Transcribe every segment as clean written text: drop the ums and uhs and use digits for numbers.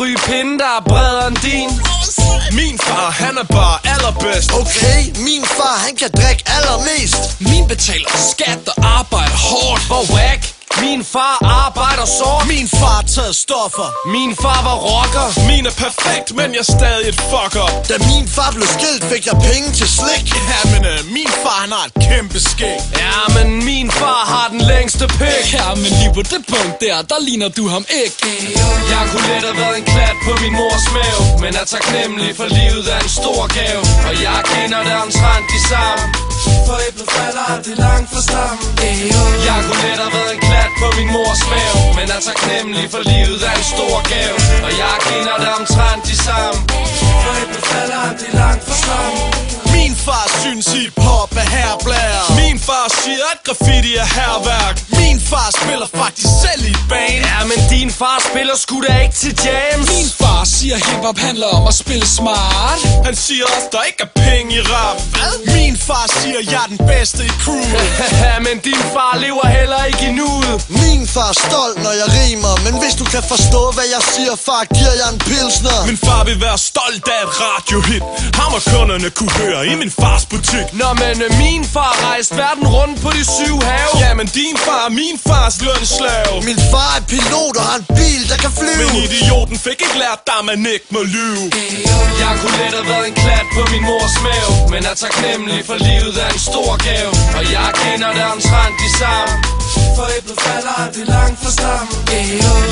ryge pinde, der er bredere end din. Min far, han er bare allerbedst. Okay, min far, han kan drikke allermest. Min betaler skat og arbejder hårdt. Hvor whack. Min far arbejder sort. Min far tager stoffer. Min far var rocker. Min er perfekt, men jeg er stadig et fucker. Da min far blev skilt, fik jeg penge til slik. Ja, men min far, han har et kæmpe skæg. Ja, men min far har den længste pik. Ja, men lige på det punkt der ligner du ham ikke. Jeg kunne let have været en klat på min mors mave, men er taknemmelig for livet er en stor gave. Og jeg kender det omtrent de samme, for æblet falder aldrig langt fra stammen. Jeg kunne let have været en klat på min mors mave, men er taknemmelig for livet er en stor gave. Og jeg kender det omtrent de samme, for æblet falder aldrig langt fra stammen. Min far synes hiphop er herrblære. Min far siger, at graffiti er herværk. Min far spiller faktisk selv i band. Ja, men din far spiller sgu da ikke til jams. Min far siger hiphop handler om at spille smart. Han siger også, der ikke er penge i rap. Hvad? Min far siger, jeg er den bedste i crewet. Men din far lever heller ikke i nuet. Min far er stolt, når jeg rimer. Men hvis du kan forstå, hvad jeg siger, far, giver jeg en pilsner. Min far vil være stolt af et radiohit. Ham og kunderne kunne høre i min fars butik. Nå, men min far rejste verden rundt på de 7 have. Ja, men din far er min fars lønslave. Min far er pilot og har en bil, der kan flyve. Men idioten fik ikke lært dig, man ikke må lyve. Jeg kunne let have været en klat på min mors mave, men er taknemmelig for livet er en stor gave. Og jeg kender det omtrent de samme, for æblet falder aldrig langt fra stammen.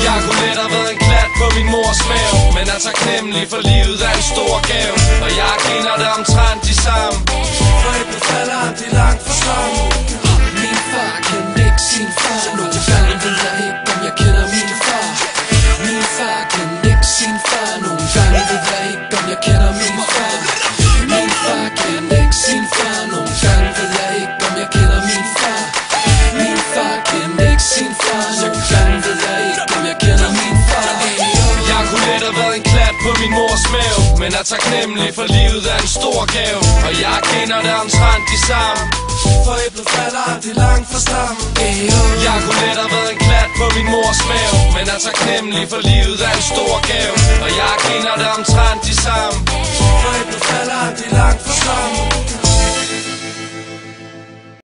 Jeg kunne let have været en klat på min mors mave, men er taknemmelig for livet er en stor gave. Og jeg kender det omtrent de samme, for æblet falder aldrig langt fra stammen. Min far kan ikke sin far. Nogle gange ved jeg ikke, om jeg kender min far. Min far kan ikke sin far. Nogle gange ved jeg ikke, om jeg kender min far. Min far kan ikke sin far. Nogle gange ved jeg ikke, om jeg kender min far. Min far kan ikke sin far. Nogle gange ved jeg ikke, om jeg kender min far. Jeg kunne let have været en klat på min mors mave, men er taknemmelig for livet er en stor gave. Og jeg kender det omtrent de samme, for æblet falder aldrig langt fra stammen. Jeg kunne let have været en klat på min mors mave, men er taknemmelig for livet er en stor gave. Og jeg kender det omtrent